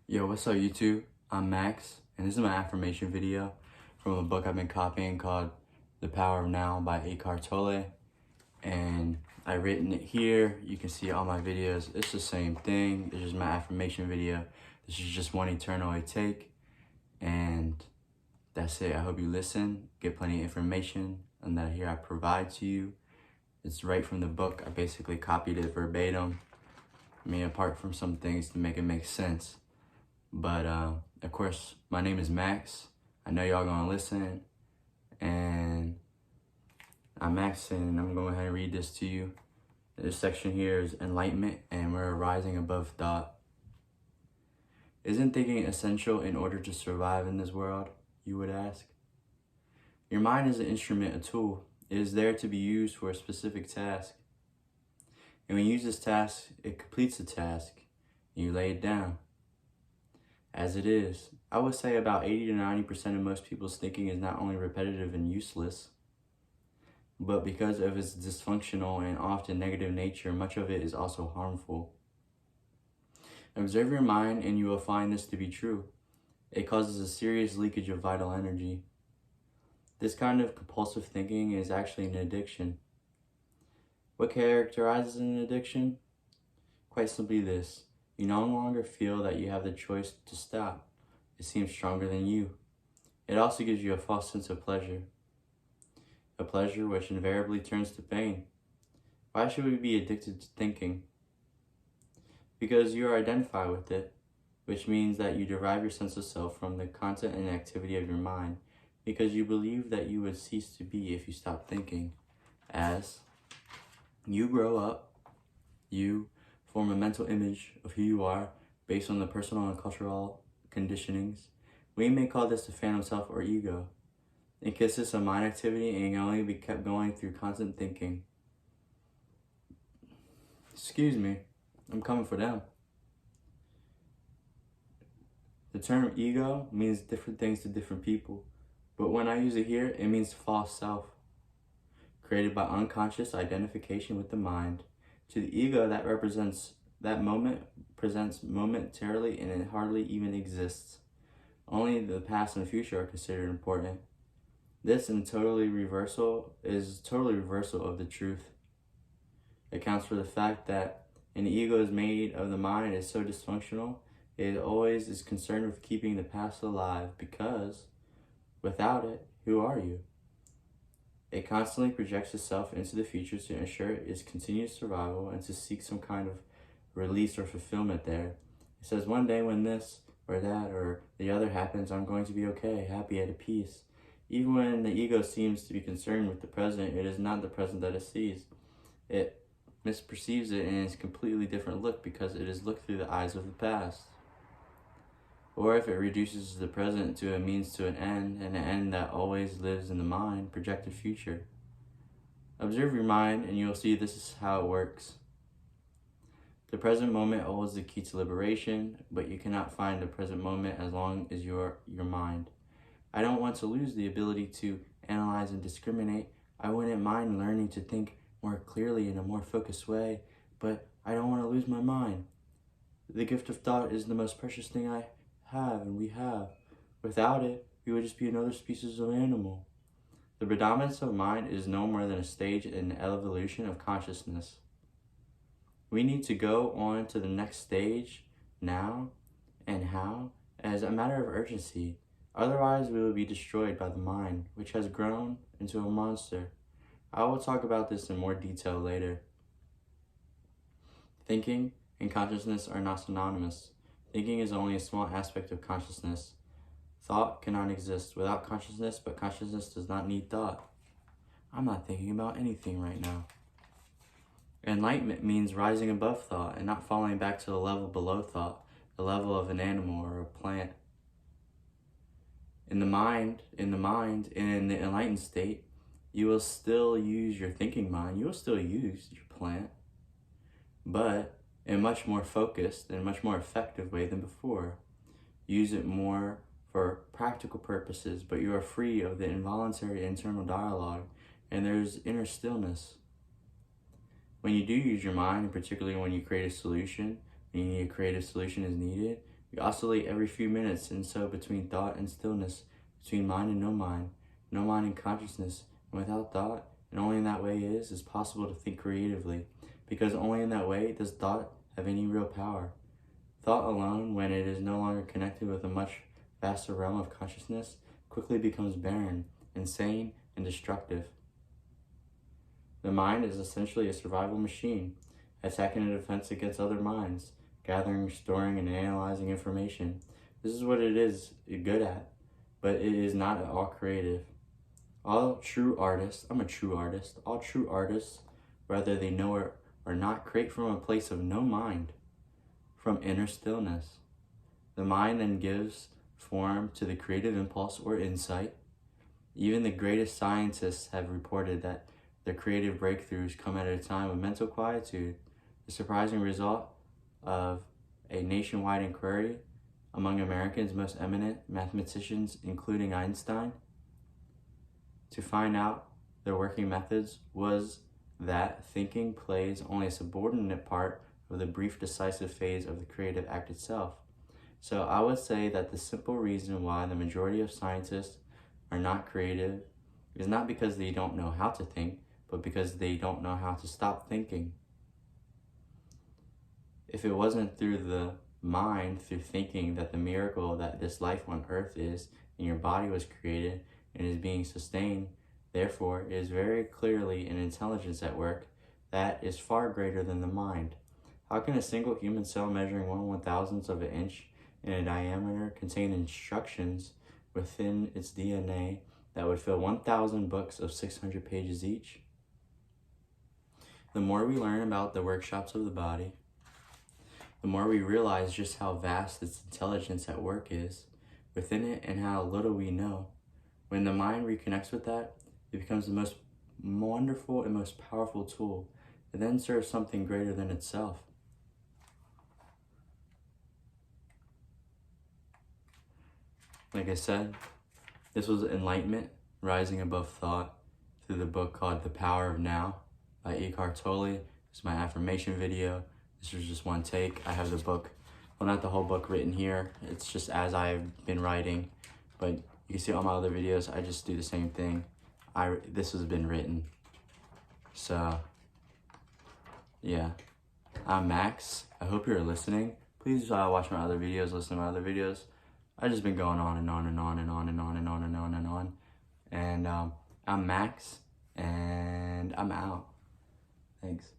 Yo, what's up YouTube? I'm Max, and this is my affirmation video from a book I've been copying called The Power of Now by Eckhart Tolle. And I've written it here. You can see all my videos. It's the same thing. It's just my affirmation video. This is just one eternal take. And that's it. I hope you listen, get plenty of information, and that here I provide to you. It's right from the book. I basically copied it verbatim. I mean, apart from some things to make it make sense. But of course, my name is Max. I know y'all gonna listen, and I'm Max, and I'm going to go ahead and read this to you. This section here is Enlightenment, and we're rising above thought. Isn't thinking essential in order to survive in this world, you would ask? Your mind is an instrument, a tool. It is there to be used for a specific task. And when you use this task, it completes the task, and you lay it down. As it is, I would say about 80 to 90% of most people's thinking is not only repetitive and useless, but because of its dysfunctional and often negative nature, much of it is also harmful. Observe your mind and you will find this to be true. It causes a serious leakage of vital energy. This kind of compulsive thinking is actually an addiction. What characterizes an addiction? Quite simply this. You no longer feel that you have the choice to stop. It seems stronger than you. It also gives you a false sense of pleasure. A pleasure which invariably turns to pain. Why should we be addicted to thinking? Because you are identified with it, which means that you derive your sense of self from the content and activity of your mind, because you believe that you would cease to be if you stopped thinking. As you grow up, you form a mental image of who you are based on the personal and cultural conditionings. We may call this the phantom self or ego. It consists of mind activity and can only be kept going through constant thinking. Excuse me, I'm coming for them. The term ego means different things to different people, but when I use it here, it means false self, created by unconscious identification with the mind. To the ego, that moment presents momentarily, and it hardly even exists. Only the past and the future are considered important. This is totally reversal of the truth. It accounts for the fact that an ego is made of the mind is so dysfunctional, it always is concerned with keeping the past alive, because without it, who are you? It constantly projects itself into the future to ensure its continued survival and to seek some kind of release or fulfillment there. It says, one day when this or that or the other happens, I'm going to be okay, happy, at peace. Even when the ego seems to be concerned with the present, it is not the present that it sees. It misperceives it in a completely different look because it is looked through the eyes of the past. Or if it reduces the present to a means to an end, and an end that always lives in the mind, projected future. Observe your mind and you'll see this is how it works. The present moment holds the key to liberation, but you cannot find the present moment as long as your mind. I don't want to lose the ability to analyze and discriminate. I wouldn't mind learning to think more clearly in a more focused way, but I don't want to lose my mind. The gift of thought is the most precious thing I have and we have. Without it, we would just be another species of animal. The predominance of mind is no more than a stage in the evolution of consciousness. We need to go on to the next stage now, and how, as a matter of urgency. Otherwise, we will be destroyed by the mind, which has grown into a monster. I will talk about this in more detail later. Thinking and consciousness are not synonymous. Thinking is only a small aspect of consciousness. Thought cannot exist without consciousness, but consciousness does not need thought. I'm not thinking about anything right now. Enlightenment means rising above thought and not falling back to the level below thought, the level of an animal or a plant. In the mind, and in the enlightened state, you will still use your thinking mind. You will still use your plant, but in a much more focused and much more effective way than before. Use it more for practical purposes, but you are free of the involuntary internal dialogue, and there's inner stillness. When you do use your mind, and particularly when you create a solution, and a creative solution is needed, We oscillate every few minutes, and so between thought and stillness, between mind and no mind and consciousness, and without thought, and only in that way it is possible to think creatively, because only in that way does thought have any real power. Thought alone, when it is no longer connected with a much vaster realm of consciousness, quickly becomes barren, insane, and destructive. The mind is essentially a survival machine, attacking a defense against other minds, gathering, storing, and analyzing information. This is what it is good at, but it is not at all creative. All true artists, I'm a true artist, all true artists, whether they know it or not, create from a place of no mind, from inner stillness. The mind then gives form to the creative impulse or insight. Even the greatest scientists have reported that their creative breakthroughs come at a time of mental quietude. The surprising result of a nationwide inquiry among Americans' most eminent mathematicians, including Einstein, to find out their working methods was that thinking plays only a subordinate part of the brief decisive phase of the creative act itself. So I would say that the simple reason why the majority of scientists are not creative is not because they don't know how to think, but because they don't know how to stop thinking. If it wasn't through the mind, through thinking, that the miracle that this life on earth is, and your body was created and is being sustained, therefore, it is very clearly an intelligence at work that is far greater than the mind. How can a single human cell measuring 1/1000th of an inch in a diameter contain instructions within its DNA that would fill 1,000 books of 600 pages each? The more we learn about the workshops of the body, the more we realize just how vast its intelligence at work is within it and how little we know. When the mind reconnects with that, it becomes the most wonderful and most powerful tool. It then serves something greater than itself. Like I said, this was Enlightenment, Rising Above Thought, through the book called The Power of Now by Eckhart Tolle. It's my affirmation video. This was just one take. I have the book, well, not the whole book written here. It's just as I've been writing, but you can see all my other videos. I just do the same thing. This has been written. So, yeah. I'm Max. I hope you're listening. Please watch my other videos, listen to my other videos. I've just been going on and on and on and on and on and on and on and on. And I'm Max, and I'm out. Thanks.